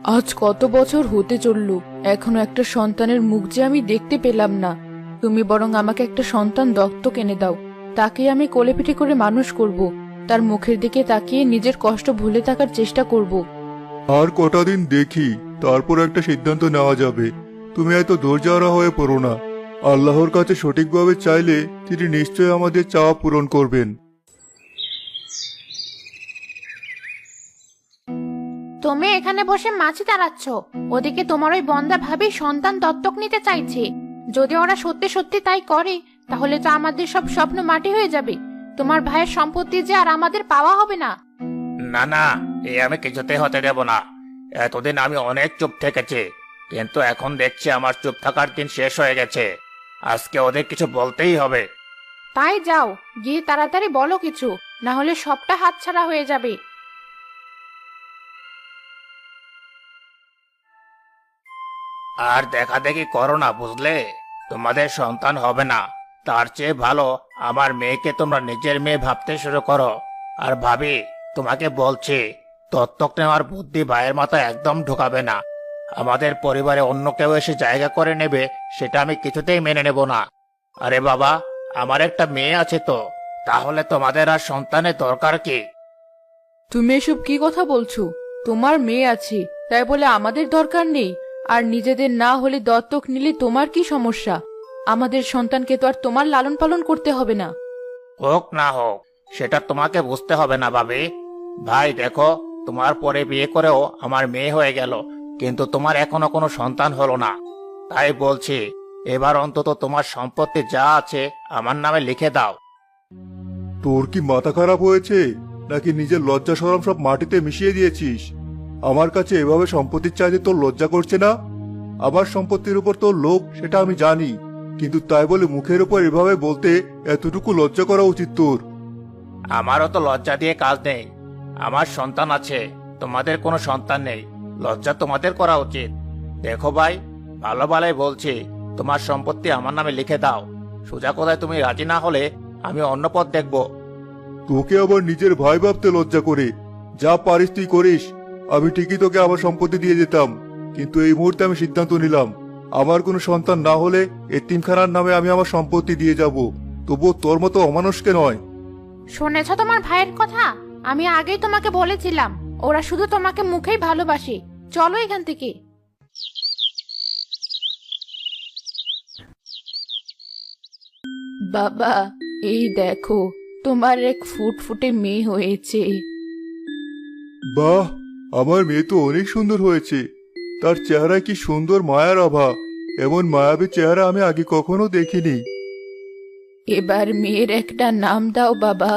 আজ কত বছর হতে চললো, এখনো একটা সন্তানের মুখ যে আমি দেখতে পেলাম না। তুমি বরং আমাকে একটা সন্তান দত্তক এনে দাও। তাকে আমি কোলেপিঠে করে মানুষ করব। তার মুখের দিকে তাকিয়ে নিজের কষ্ট ভুলে থাকার চেষ্টা করব। আর কটা দিন দেখি, তারপর একটা সিদ্ধান্ত নেওয়া যাবে। তুমি এত ধৈর্যহারা হয়ে পড়ো না। আল্লাহর কাছে সঠিকভাবে চাইলে তিনি নিশ্চয়ই আমাদের চাওয়া পূরণ করবেন। তুমি এখানে বসে মাছি তাড়াচ্ছ, ওদিকে তোমার ওই বন্দা ভাবি সন্তান দত্তক নিতে চাইছে। যদি ওরা সত্যি সত্যি তাই করে, তাহলে তো আমাদের সব স্বপ্ন মাটি হয়ে যাবে। তোমার ভাইয়ের সম্পত্তি যে আর আমাদের পাওয়া হবে না। না না, এ আমি কিছুতে হতে দেব না। এতদিন আমি অনেক চুপ থেকেছি, কিন্তু এখন দেখছি আমার চুপ থাকার দিন শেষ হয়ে গেছে। আজকে ওদের কিছু বলতেই হবে। তাই যাও, গিয়ে তাড়াতাড়ি বলো কিছু, না হলে সবটা হাতছাড়া হয়ে যাবে। আর দেখা দেখি করো না, বুঝলে? তোমাদের সন্তান হবে না, তার চেয়ে ভালো আমার মেয়েকে তোমরা নিজের মেয়ে ভাবতে শুরু করো। আর ভাবি, তোমাকে বলছি, দত্তক নেওয়ার বুদ্ধি ভাইয়ের মাথায় একদম ঢোকাবে না। আমাদের পরিবারে অন্য কেউ এসে জায়গা করে নেবে, সেটা আমি কিছুতেই মেনে নেব না। আরে বাবা, আমার একটা মেয়ে আছে তো, তাহলে তোমাদের আর সন্তানের দরকার কি? তুমি এসব কি কথা বলছো? তোমার মেয়ে আছে, তাই বলে আমাদের দরকার নেই? আর নিজেদের না হলে দত্তক নিলে তোমার কি সমস্যা? আমাদের সন্তানকে তো আর তোমার লালন পালন করতে হবে না। হোক না হোক, সেটা তোমাকে বুঝতে হবে না ভাবি। ভাই দেখো, তোমার পরে বিয়ে করেও আমার মেয়ে হয়ে গেল, কিন্তু তোমার এখনো কোনো সন্তান হলো না। তাই বলছি, এবার অন্তত তোমার সম্পত্তি যা আছে আমার নামে লিখে দাও। তোর কি মাথা খারাপ হয়েছে, নাকি নিজের লজ্জা শরম সব মাটিতে মিশিয়ে দিয়েছিস? আমার কাছে এভাবে সম্পত্তি চাইতে তোর লজ্জা করছে না? আমার সম্পত্তির উপর তোর লোভ সেটা আমি জানি, কিন্তু তাই বলে মুখের উপর এভাবে বলতে এতটুকু লজ্জা করা উচিত তোর? আমারও তো লজ্জা দিয়ে কাজ নেই। আমার সন্তান আছে, তোমাদের কোনো সন্তান নেই। লজ্জা তোমাদের করা উচিত। দেখো ভাই, ভালো ভালোই বলছি, তোমার সম্পত্তি আমার নামে লিখে দাও। সোজা কথায় তুমি রাজি না হলে আমি অন্য পথ দেখব। তোকে আবার নিজের ভাই ভাবতে লজ্জা করে? যা পারিস তুই করিস। আমি ঠিকই তোকে আমার সম্পত্তি দিয়ে যেতাম, কিন্তু এই মুহূর্তে আমি সিদ্ধান্ত নিলাম, আমার কোনো সন্তান না হলে এতিমখানার নামে আমি আমার সম্পত্তি দিয়ে যাব। তবুও তোর মতো অমানুষকে নয়। শুনেছ তোমার ভাইয়ের কথা? আমি আগেই তোমাকে বলেছিলাম, ওরা শুধু তোমাকে মুখেই ভালোবাসে। চলো এখান থেকে। বাবা, এই দেখো, তোমার এক ফুটফুটে মেয়ে হয়েছে। বাহ, আমার মেয়ে তো অনেক সুন্দর হয়েছে। তার চেহারায় কি সুন্দর মায়ার আভা! এমন মায়াবী চেহারা আমি আগে কখনো দেখিনি। এবার মেয়ের একটা নাম দাও বাবা।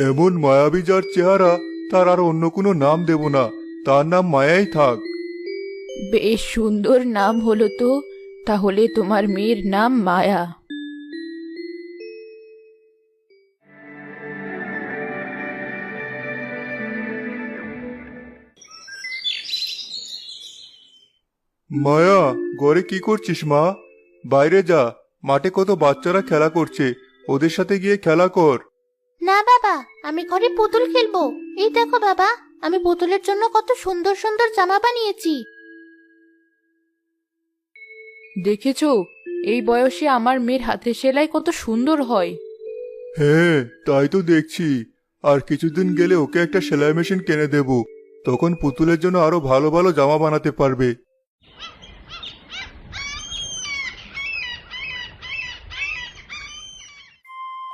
এমন মায়াবী যার চেহারা, তার আর অন্য কোনো নাম দেব না। তার নাম মায়াই থাক। বেশ সুন্দর নাম হলো তো। তাহলে তোমার মেয়ের নাম মায়া। মায়া, ঘরে কি করছিস মা? বাইরে যা, মাঠে কত বাচ্চারা খেলা করছে, ওদের সাথে গিয়ে খেলা কর। না বাবা, আমি ঘরে পুতুল খেলবো। এই দেখো বাবা, আমি পুতুলের জন্য কত সুন্দর সুন্দর জামা বানিয়েছি। দেখেছো, এই বয়সে আমার মেয়ের হাতের সেলাই কত সুন্দর হয়। হ্যাঁ, তাই তো দেখছি। আর কিছুদিন গেলে ওকে একটা সেলাই মেশিন কিনে দেব। তখন পুতুলের জন্য আরো ভালো ভালো জামা বানাতে পারবে।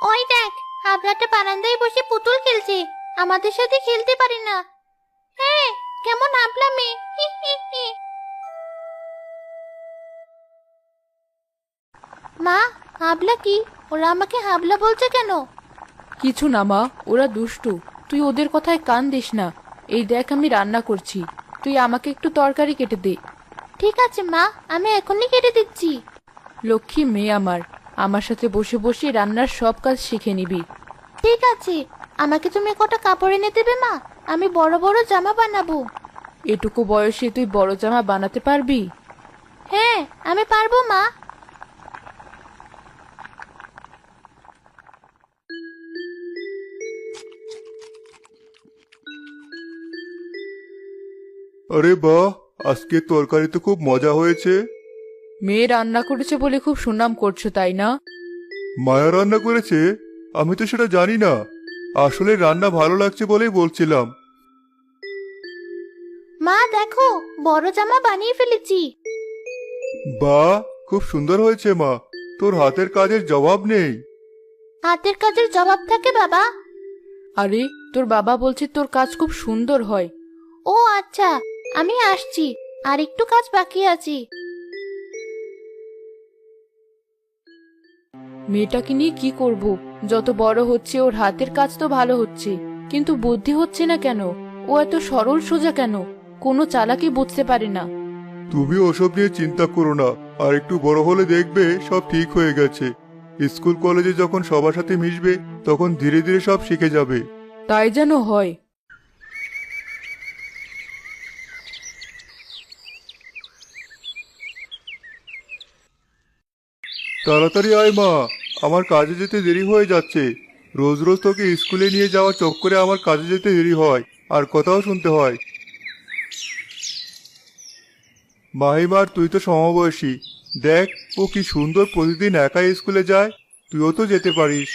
ওই দেখ, হাবলাটা বারান্দায় বসে পুতুল খেলছে। আমাদের সাথে খেলতে পারে না। হ্যাঁ, কেমন হাবলা মেয়ে। হি হি হি। মা, হাবলা কি? ওরা আমাকে হাবলা বলছে কেন? কিছু না মা, ওরা দুষ্টু। তুই ওদের কথায় কান দিস না। এই দেখ, আমি রান্না করছি, তুই আমাকে একটু তরকারি কেটে দে। ঠিক আছে মা, আমি এখনই কেটে দিচ্ছি। লক্ষ্মী মেয়ে আমার সাথে বসে বসে রান্নার সব কাজ শিখে নিবি। ঠিক আছে, আমাকে তুমি কটা কাপড় এনে দেবে মা? আমি বড় বড় জামা বানাবো। এটুকু বয়সে তুই বড় জামা বানাতে পারবি? হ্যাঁ, আমি পারবো মা। আরে বাহ, আজকে তরকারি তো খুব মজা হয়েছে। মেয়ে রান্না করেছে বলে খুব সুনাম করছো তাই না? মায়া রান্না করেছে? আমি তো সেটা জানি না। আসলে রান্না ভালো লাগছে বলেই বলছিলাম। মা দেখো, বড় জামা বানিয়ে ফেলেছি। বাহ, খুব সুন্দর হয়েছে মা। তোর হাতের কাজের জবাব নেই। হাতের কাজের জবাব থাকে বাবা? আরে, তোর বাবা বলছে তোর কাজ খুব সুন্দর হয়। ও আচ্ছা, আমি আসছি, আর একটু কাজ বাকি আছে। মেয়েটাকে নিয়ে কি করব? যত বড় হচ্ছে ওর হাতের কাজ তো ভালো হচ্ছে, কিন্তু বুদ্ধি হচ্ছে না কেন? ও এত সরল সোজা কেন? কোনো চালাকি বুঝতে পারে না। তুমি ওসব নিয়ে চিন্তা করো না। আর একটু বড় হলে দেখবে সব ঠিক হয়ে গেছে। স্কুল কলেজে যখন সবার সাথে মিশবে তখন ধীরে ধীরে সব শিখে যাবে। তাই যেন হয়। তাড়াতাড়ি আয় মা, আমার কাজে যেতে দেরি হয়ে যাচ্ছে। রোজ রোজ তোকে স্কুলে নিয়ে যাওয়ার চক্করে আমার কাজে যেতে দেরি হয়, আর কথাও শুনতে হয়। মাহিমার তুই তো সমবয়সী। দেখ, ও কি সুন্দর প্রতিদিন একাই স্কুলে যায়। তুইও তো যেতে পারিস।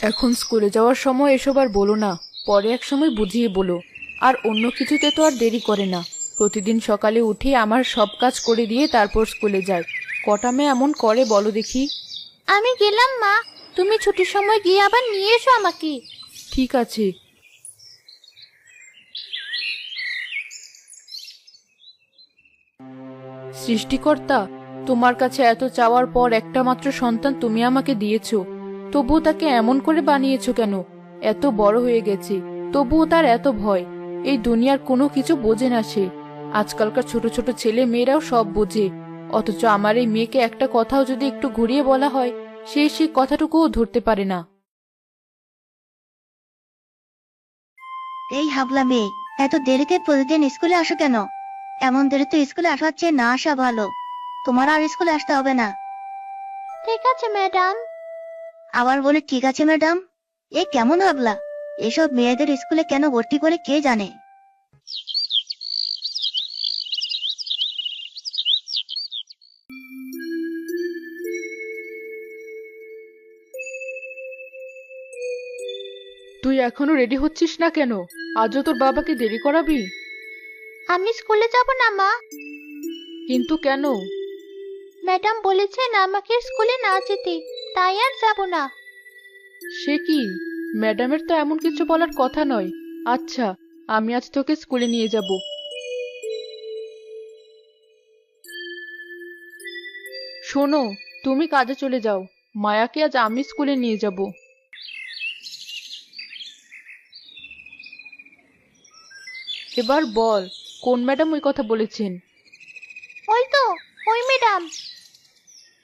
এখন স্কুলে যাওয়ার সময় এসব আর বলো না, পরে এক সময় বুঝিয়ে বলো। আর অন্য কিছুতে তো আর দেরি করে না। প্রতিদিন সকালে উঠে আমার সব কাজ করে দিয়ে তারপর স্কুলে যায়। কটা মেয়ে এমন করে বলো দেখি? আমি গেলাম মা, তুমি ছুটির সময় গিয়ে আবার নিয়ে এসো আমাকে। ঠিক আছে। সৃষ্টিকর্তা, তোমার কাছে এত চাওয়ার পর একটা মাত্র সন্তান তুমি আমাকে দিয়েছো, তবুও তাকে এমন করে বানিয়েছো কেন? এত বড় হয়ে গেছে, তবুও তার এত ভয়। এই দুনিয়ার কোনো কিছু বোঝে না সে। আজকালকার ছোট ছোট ছেলে মেয়েরাও সব বোঝে, অথচ আমার এই মেয়েকে একটা কথাও যদি একটু ঘুরিয়ে বলা হয়, সে কথাটুকুও ধরতে পারে না। এই হাবলা মেয়ে, এত দেরিতে প্রতিদিন স্কুলে আসো কেন? এমন দেরিতে স্কুলে আসার চেয়ে না আসা ভালো। তোমার আর স্কুলে আসতে হবে না। ঠিক আছে ম্যাডাম। আবার বলে ঠিক আছে ম্যাডাম? এ কেমন হাবলা? এসব মেয়েদের স্কুলে কেন ভর্তি করে কে জানে। তুই এখনো রেডি হচ্ছিস না কেন? আজও তোর বাবাকে দেরি করাবি? আমি স্কুলে যাব না মা। কিন্তু কেন? ম্যাডাম বলেছেন আমাকে স্কুলে না যেতে, তাই আর যাব না। সে কি? ম্যাডামের তো এমন কিছু বলার কথা নয়। আচ্ছা, আমি আজ তোকে স্কুলে নিয়ে যাব। শোনো, তুমি কাজে চলে যাও। মায়াকে আজ আমি স্কুলে নিয়ে যাব। এবার বল, কোন ম্যাডাম ওই কথা বলেছেন? ওই তো, ওই ম্যাডাম।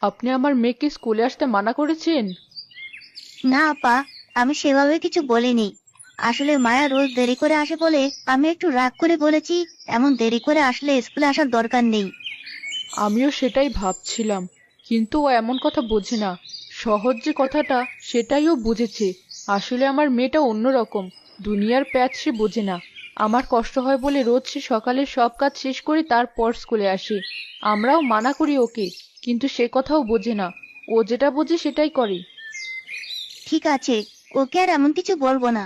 আপনি আমার মেয়েকে স্কুলে আসতে মানা করেছেন? না আপা, আমি সেভাবে কিছু বলিনি। আসলে মায়া রোজ দেরি করে আসে বলে আমি একটু রাগ করে বলেছি এমন দেরি করে আসলে স্কুলে আসার দরকার নেই। আমিও সেটাই ভাবছিলাম, কিন্তু ও এমন কথা বোঝে না। সহজ যে কথাটা, সেটাই ও বুঝেছে। আসলে আমার মেয়েটা অন্যরকম। দুনিয়ার প্যাচ সে বোঝে না। আমার কষ্ট হয় বলে রোজ সে সকালে সব কাজ শেষ করে তারপর স্কুলে আসে। আমরাও মানা করি ওকে, কিন্তু সে কথাও বোঝে না। ও যেটা বোঝে সেটাই করে। ঠিক আছে, ওকে আর এমন কিছু বলবো না।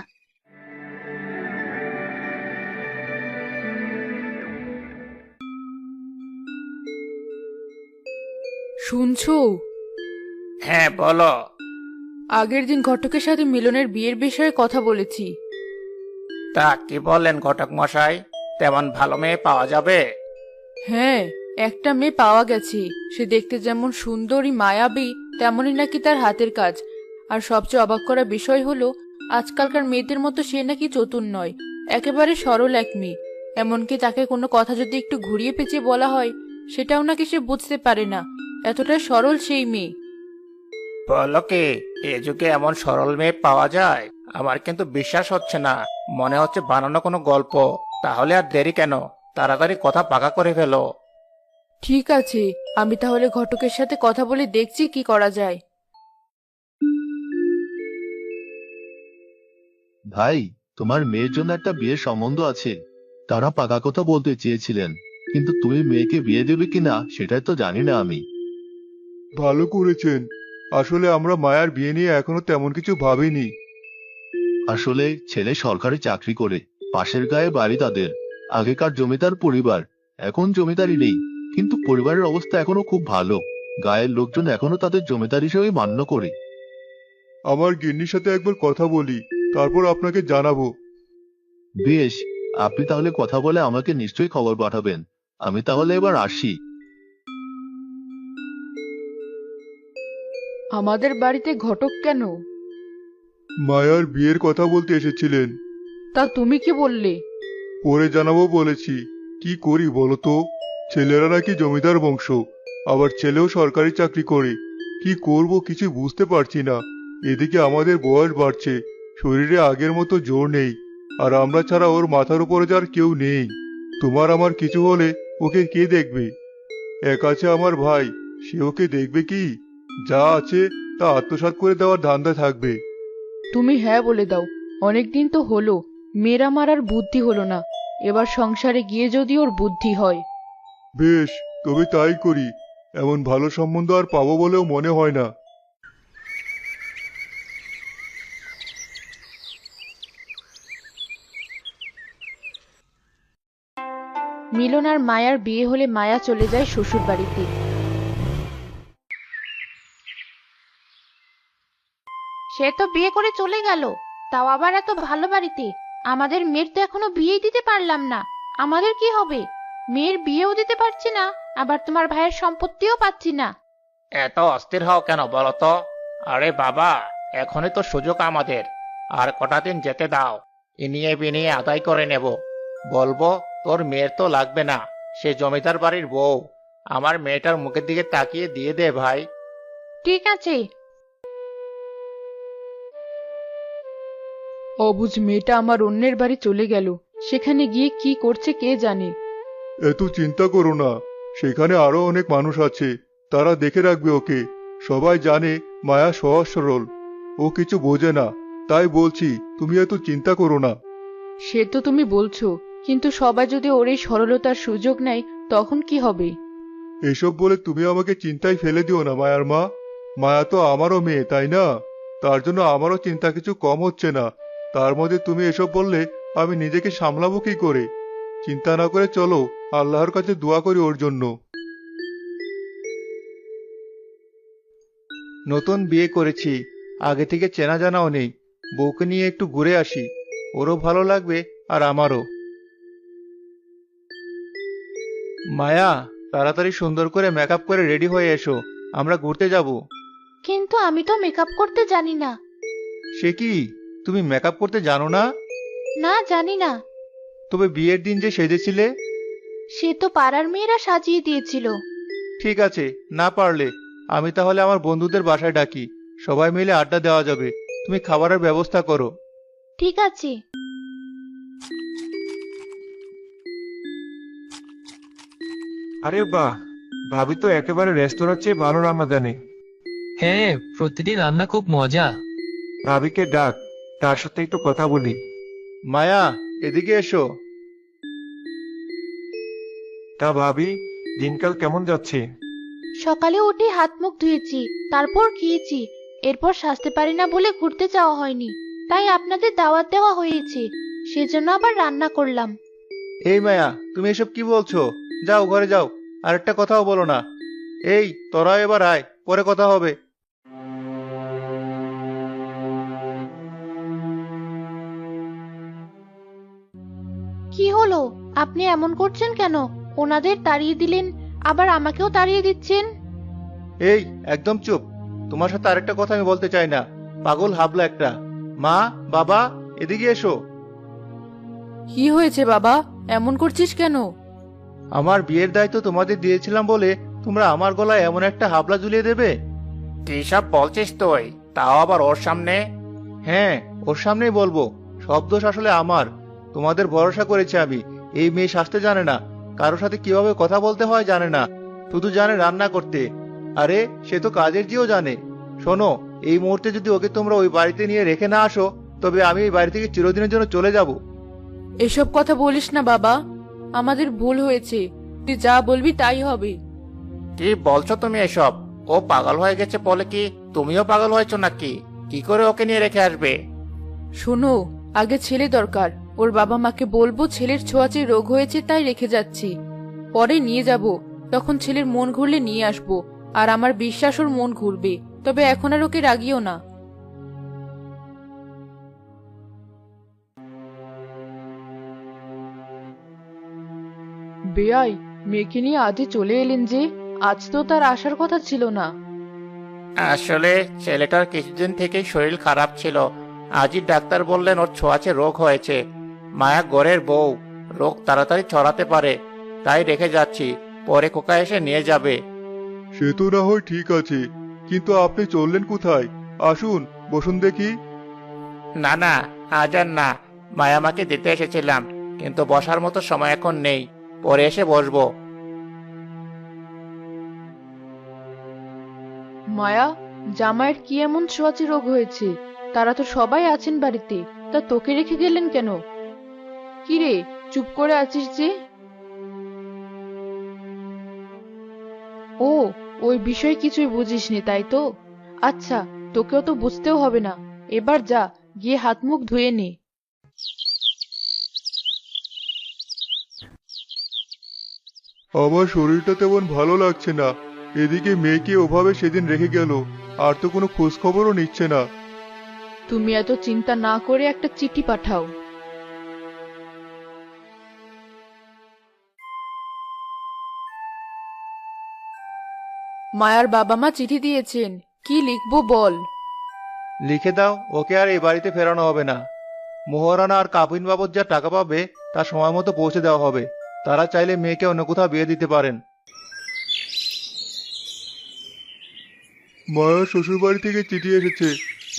শুনছো? হ্যাঁ, বলো। আগের দিন ঘটকের সাথে মিলনের বিয়ের বিষয়ে কথা বলেছি। তা কি বললেন ঘটক মশাই? তেমন ভালো মেয়ে পাওয়া যাবে? হ্যাঁ, একটা মেয়ে পাওয়া গেছে। সে দেখতে যেমন সুন্দরী মায়াবী, তেমনই নাকি তার হাতের কাজ। আর সবচেয়ে অবাক করা বিষয় হলো, আজকালকার মেয়েদের মতো সে নাকি চতুর নয়। একেবারে সরল এক মেয়ে। এমনকি তাকে কোনো কথা যদি একটু ঘুরিয়ে পেঁচিয়ে বলা হয়, সেটাও নাকি সে বুঝতে পারে না। এতটাই সরল সেই মেয়ে। বলো কি, এ যুগে এমন সরল মেয়ে পাওয়া যায়? আমার কিন্তু বিশ্বাস হচ্ছে না। মনে হচ্ছে বানানো কোনো গল্প। তাহলে আর দেরি কেন? তাড়াতাড়ি কথা পাকা করে ফেলো। ঠিক আছে, আমি তাহলে ঘটকের সাথে কথা বলে দেখছি কি করা যায়। ভাই, তোমার মেয়ের জন্য একটা বিয়ের সম্বন্ধ আছে। তারা পাকা কথা বলতে চেয়েছিলেন, কিন্তু তুমি মেয়েকে বিয়ে দেবে কিনা সেটাই তো জানি না আমি। ভালো করেছেন। আসলে আমরা মায়ার বিয়ে নিয়ে এখনো তেমন কিছু ভাবিনি। আসলে ছেলে সরকারি চাকরি করে, পাশের গায়ে বাড়ি তাদের। আগেকার জমিদার পরিবার, এখন জমিদারি নেই, কিন্তু পরিবারের অবস্থা এখনো খুব ভালো। গায়ের লোকজন এখনো তাদের জমিদার হিসেবে মান্য করে। আমার গিন্নির সাথে একবার কথা বলি, তারপর আপনাকে জানাবো। বেশ, আপনি তাহলে কথা বলে আমাকে নিশ্চয়ই খবর পাঠাবেন। আমি তাহলে এবার আসি। আমাদের বাড়িতে ঘটক কেন? মায়ার বিয়ের কথা বলতে এসেছিলেন। তা তুমি কি বললে? পরে জানাবো বলেছি। কি করি বলো তো? ছেলেরা নাকি জমিদার বংশ, আবার ছেলেও সরকারি চাকরি করে। কি করব কিছু বুঝতে পারছি না। এদিকে আমাদের বয়স বাড়ছে, শরীরে আগের মতো জোর নেই, আর আমরা ছাড়া ওর মাথার উপরে যার কেউ নেই। তোমার আমার কিছু হলে ওকে কে দেখবে? এক আছে আমার ভাই, সে ওকে দেখবে কি? যা আছে তা আত্মসাৎ করে দেওয়ার ধান্দায় থাকবে। তুমি হ্যাঁ বলে দাও। অনেকদিন তো হলো, মেয়েরা মারার বুদ্ধি হলো না। এবার সংসারে গিয়ে যদি ওর বুদ্ধি হয়। বেশ, তবে তাই করি। এমন ভালো সম্বন্ধ আর পাবো বলেও মনে হয় না। মিলন আর মায়ার বিয়ে হলে মায়া চলে যায় শ্বশুর বাড়িতে। সে তো বিয়ে করে চলে গেল, তাও আবার এত ভালো বাড়িতে। আমাদের মেয়ের তো এখনো বিয়ে দিতে পারলাম না। আমাদের কি হবে? মেয়ের বিয়েও দিতে পারছি না, আবার তোমার ভাইয়ের সম্পত্তিও পাচ্ছি না। এত অস্থির হও কেন বলো তো? আরে বাবা, এখনই তো সুযোগ আমাদের। আর কটা দিন যেতে দাও, ইনিয়ে বিনিয়ে আদায় করে নেব। বলবো তোর মেয়ের তো লাগবে না, সে জমিদার বাড়ির বউ। আমার মেয়েটার মুখের দিকে তাকিয়ে দিয়ে দে ভাই। ঠিক আছে। অবুঝ মেয়েটা আমার অন্যের বাড়ি চলে গেল, সেখানে গিয়ে কি করছে কে জানে। এত চিন্তা করো না, সেখানে আরো অনেক মানুষ আছে, তারা দেখে রাখবে ওকে। সবাই জানে মায়া সহজ সরল, ও কিছু বোঝে না। তাই বলছি তুমি এত চিন্তা করো না। সে তো তুমি বলছো, কিন্তু সবাই যদি ওর এই সরলতার সুযোগ নেয় তখন কি হবে? এসব বলে তুমি আমাকে চিন্তায় ফেলে দিও না মায়ার মা। মায়া তো আমারও মেয়ে, তাই না? তার জন্য আমারও চিন্তা কিছু কম হচ্ছে না। তার মধ্যে তুমি এসব বললে আমি নিজেকে সামলাবো কি করে? চিন্তা না করে চলো, আল্লাহর কাছে দোয়া করি ওর জন্য। নতুন বিয়ে করেছি, আগে থেকে চেনা জানাও নেই। বউকে নিয়ে একটু ঘুরে আসি, ওরও ভালো লাগবে আর আমারও। মায়া, তাড়াতাড়ি সুন্দর করে মেকআপ করে রেডি হয়ে এসো, আমরা ঘুরতে যাব। কিন্তু আমি তো মেকআপ করতে জানি না। সে কি, তুমি মেকআপ করতে জানো না? না, জানি না। তবে বিয়ের দিন যে সেজেছিলে। সে তো পাড়ার মেয়েরা সাজিয়ে দিয়েছিল। ঠিক আছে, না পারলে আমি তাহলে আমার বন্ধুদের বাসায় ডাকি, সবাই মিলে আড্ডা দেওয়া যাবে। তুমি খাবারের ব্যবস্থা করো। ঠিক আছে। আরে বাহ, ভাবি তো একেবারে রেস্তোরাঁর চেয়ে ভালো রান্না জানে। হ্যাঁ, প্রতিদিন রান্না খুব মজা। ভাবিকে ডাক, তার সাথে একটু কথা বলি। মায়া, এদিকে এসো। তা ভাবি, দিনকাল কেমন যাচ্ছে? সকালে উঠে হাত মুখ ধুয়েছি, তারপর খেয়েছি। এরপর সাজতে পারি না বলে ঘুরতে যাওয়া হয়নি, তাই আপনাদের দাওয়াত দেওয়া হয়েছে, সেজন্য আবার রান্না করলাম। এই মায়া, তুমি এসব কি বলছো? যাও ঘরে যাও, আর একটা কথাও বলো না। এই তোরা এবার আয়, পরে কথা হবে। কি হলো? আপনি এমন করছেন কেন? ওনাদের তাড়িয়ে দিলেন, আবার আমাকেও তাড়িয়ে দিচ্ছেন। এই একদম চুপ। তোমার সাথে আরেকটা কথা আমি বলতে চাই না। পাগল হাবলা একটা। মা, বাবা, এদিকে এসো। কি হয়েছে বাবা, এমন করছিস কেন? আমার বিয়ের দায়িত্ব তোমাদের দিয়েছিলাম বলে তোমরা আমার গলায় এমন একটা হাবলা ঝুলিয়ে দেবে? কি সব বলছিস তুই, তাও আবার ওর সামনে? হ্যাঁ, ওর সামনেই বলবো। সব দোষ আসলে আমার। তোমাদের ভরসা করেছি আমি। এই মেয়ে সাজতে জানে না, কারোর সাথে কিভাবে কথা বলতে হয় জানে না, শুধু জানে রান্না করতে। আরে সে তো কাজের জিও জানে। শোনো, এই মুহূর্তে যদি ওকে তোমরা ওই বাড়িতে নিয়ে রেখে না আসো, তবে আমি এই বাড়ি থেকে চিরদিনের জন্য চলে যাব। এসব কথা বলিস না বাবা, আমাদের ভুল হয়েছে, তুই যা বলবি তাই হবে। কি বলছো তুমি এসব? ও পাগল হয়ে গেছে বলে কি তুমিও পাগল হয়েছো নাকি? কি করে ওকে নিয়ে রেখে আসবে? শোনো, আগে ছেলে দরকার, ওর বাবা মাকে বলবো ছেলের ছোঁয়াচে রোগ হয়েছে তাই রেখে যাচ্ছি, পরে নিয়ে যাব, তখন ছেলের মন ঘুরলে নিয়ে আসবো, আর আমার বিশ্বাস ওর মন ঘুরবে, তবে এখন আর ওকে রাগিও না। বেয়াই, মেয়েকে নিয়ে আজই চলে এলেন যে? আজ তো তার আসার কথা ছিল না। আসলে ছেলেটার কিছুদিন থেকেই শরীর খারাপ ছিল। আজই ডাক্তার বললেন ওর ছোঁয়াচে রোগ হয়েছে। মায়া ঘরের বউ, রোগ তাড়াতাড়ি ছড়াতে পারে, তাই রেখে যাচ্ছি, পরে খোকা এসে নিয়ে যাবে। সে তো না হয় ঠিক আছে, কিন্তু আপনি চললেন কোথায়? আসুন, বসুন দেখি। না না, আজ আর না, মায়া আমাকে দিতে এসেছিলাম, কিন্তু বসার মতো সময় এখন নেই, পরে এসে বসবো। মায়া, জামাইয়ের কি এমন ছোঁয়াচে রোগ হয়েছে? তারা তো সবাই আছেন বাড়িতে, তা তোকে রেখে গেলেন কেন? কি রে, চুপ করে আছিস যে? ও, ওই বিষয়ে কিছুই বুঝিসনি তাই তো? আচ্ছা, তোকেও তো বুঝতেও হবে না, এবার যা, গিয়ে হাত মুখ ধুয়ে নে। আমার শরীরটা তেমন ভালো লাগছে না, এদিকে মেয়েকে ওভাবে সেদিন রেখে গেল, আর তো কোনো খোঁজ খবরও নিচ্ছে না। তুমি এত চিন্তা না করে একটা চিঠি পাঠাও। মায়ার বাবা মা চিঠি দিয়েছেন, কি লিখবো বল? লিখে দাও, ওকে আর এই বাড়িতে ফেরানো হবে না। মোহরানা আর কাবিন বাবদ যা টাকা পাবে তা সময় মতো পৌঁছে দেওয়া হবে। তারা চাইলে মেয়েকে অন্য কোথাও বিয়ে দিতে পারেন। মায়া শ্বশুর বাড়ি থেকে চিঠি এসেছে,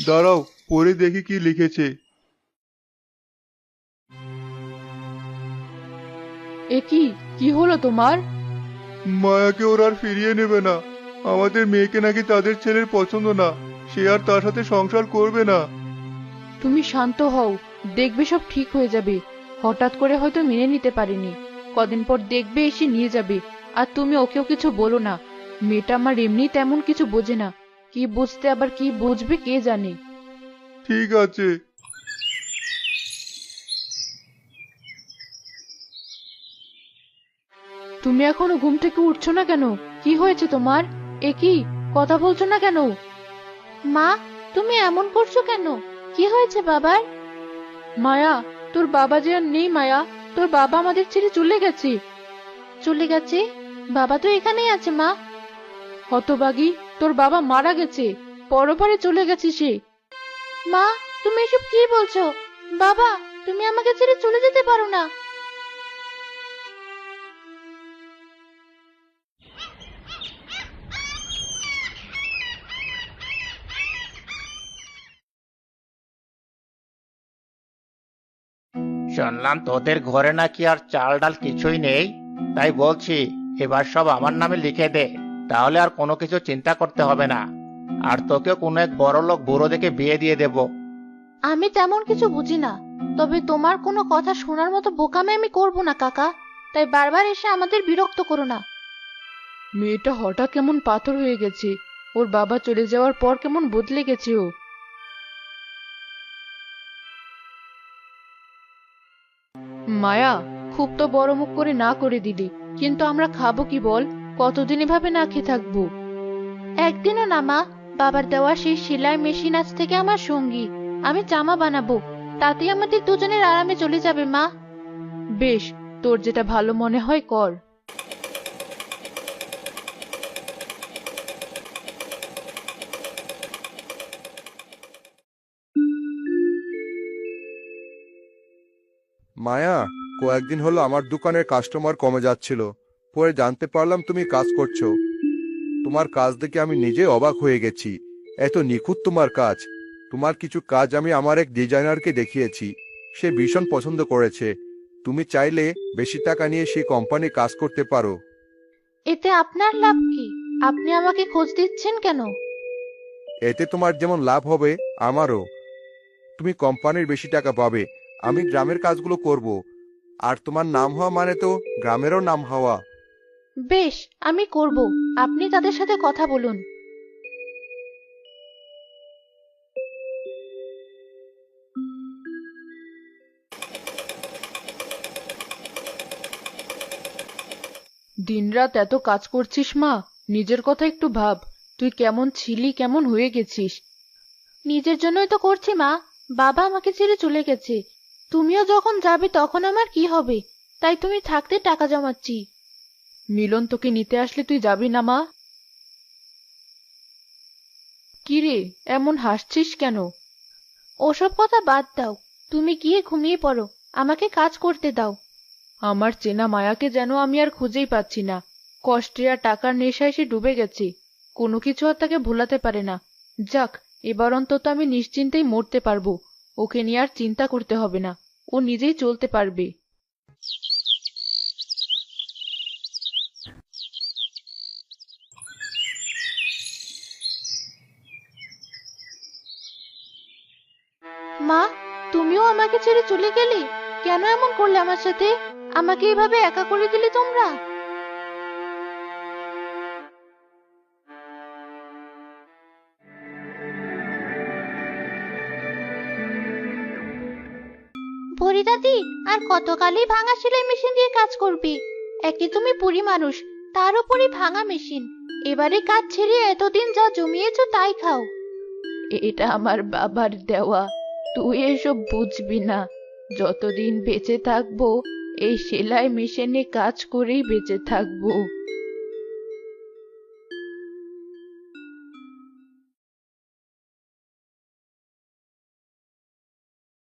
দাঁড়াও পড়ে দেখি কি লিখেছে। এ কি, কি হলো তোমার? মায়াকে ওরা আর ফিরিয়ে নেবে না। আমাদের মেয়েকে নাকি তাদের ছেলের পছন্দ না, সে আর তার সাথে সংসার করবে না। তুমি শান্ত হও, দেখবে সব ঠিক হয়ে যাবে। হঠাৎ করে হয়তো মেনে নিতে পারিনি, কদিন পর দেখবে এসে নিয়ে যাবে। আর তুমি ওকেও কিছু বলো না, মেয়েটা আমার এমনি তেমন কিছু বোঝে না, কি বুঝতে আবার কি বুঝবে কে জানে। ঠিক আছে। তুমি এখনো ঘুম থেকে উঠছো না কেন? কি হয়েছে তোমার? এ কি, কথা বলছো না কেন? মা, তুমি এমন করছো কেন? কি হয়েছে বাবার? মায়া, তোর বাবা যে আর নেই মায়া, তোর বাবা আমাদের ছেড়ে চলে গেছে। চলে গেছে? বাবা তো এখানেই আছে মা। হতবাগী, তোর বাবা মারা গেছে, পরপারে চলে গেছে সে। মা, তুমি এসব কি বলছো? বাবা, তুমি আমাকে ছেড়ে চলে যেতে পারো না। শুনলাম তোদের ঘরে নাকি আর চাল ডাল কিছুই নেই, তাই বলছি এবার সব আমার নামে লিখে দে, তাহলে আর কোনো কিছু চিন্তা করতে হবে না। আর তোকে কোনো এক বড় লোক বুড়ো দেখে বিয়ে দিয়ে দেব। আমি তেমন কিছু বুঝি না, তবে তোমার কোনো কথা শোনার মতো বোকামি আমি করব না কাকা, তাই বারবার এসে আমাদের বিরক্ত করো না। মেয়েটা হঠাৎ কেমন পাথর হয়ে গেছে, ওর বাবা চলে যাওয়ার পর কেমন বদলে গেছে ও। মায়া, খুব তো বড় মুখ করে না করে দিলি, কিন্তু আমরা খাবো কি বল? কতদিন এভাবে না খেয়ে থাকবো? একদিনও না মা, বাবার দেওয়া সেই সেলাই মেশিন আজ থেকে আমার সঙ্গী। আমি জামা বানাবো, তাতেই আমাদের দুজনের আরামে চলে যাবে মা। বেশ, তোর যেটা ভালো মনে হয় কর। মায়া, কয়েকদিন হলো আমার দোকানের কাস্টমার কমে যাচ্ছিল, পরে জানতে পারলাম তুমি কাজ করছো। তোমার কাজ দেখে আমি নিজে অবাক হয়ে গেছি, এত নিখুঁত তোমার কাজ। তোমার কিছু কাজ আমি আমার এক ডিজাইনারকে দেখিয়েছি, সে ভীষণ পছন্দ করেছে। তুমি চাইলে বেশি টাকা নিয়ে সেই কোম্পানি কাজ করতে পারো। এতে আপনার লাভ কি? আপনি আমাকে খোঁজ দিচ্ছেন কেন? এতে তোমার যেমন লাভ হবে আমারও। তুমি কোম্পানির বেশি টাকা পাবে, আমি গ্রামের কাজগুলো করব। আর তোমার নাম হওয়া মানে তো গ্রামেরও নাম হওয়া। বেশ, আমি করব। আপনি তাদের সাথে কথা বলুন। দিনরাত এত কাজ করছিস মা, নিজের কথা একটু ভাব। তুই কেমন ছিলি, কেমন হয়ে গেছিস। নিজের জন্যই তো করছি মা। বাবা আমাকে ছেড়ে চলে গেছে। তুমিও যখন যাবে তখন আমার কি হবে? তাই তুমি থাকতে টাকা জমাচ্ছি। মিলন তোকে নিতে আসলে তুই যাবি না মা? কিরে, এমন হাসছিস কেন? ওসব কথা বাদ দাও। তুমি গিয়ে ঘুমিয়ে পড়ো, আমাকে কাজ করতে দাও। আমার চেনা মায়াকে যেন আমি আর খুঁজেই পাচ্ছি না। কষ্টে আর টাকার নেশায় সে ডুবে গেছে। কোনো কিছু আর তাকে ভোলাতে পারে না। যাক, এবার অন্তত আমি নিশ্চিন্তেই মরতে পারবো। ওকে নিয়ে আর চিন্তা করতে হবে না, ও নিজেই চলতে পারবে। মা, তুমিও আমাকে ছেড়ে চলে গেলে? কেন এমন করলে আমার সাথে? আমাকে এভাবে একা করে দিলে তোমরা? বুড়ি দাদি, আর কতকালই ভাঙা সেলাই মেশিন দিয়ে কাজ করবে? একে তুমি বুড়ি মানুষ, তার উপরই ভাঙা মেশিন। এবারে কাজ ছেড়ে এতদিন যা জমিয়েছো তাই খাও। এটা আমার বাবার দেওয়া, তুই এসব বুঝবি না। যতদিন বেঁচে থাকবো এই সেলাই মেশিনে কাজ করেই বেঁচে থাকবো।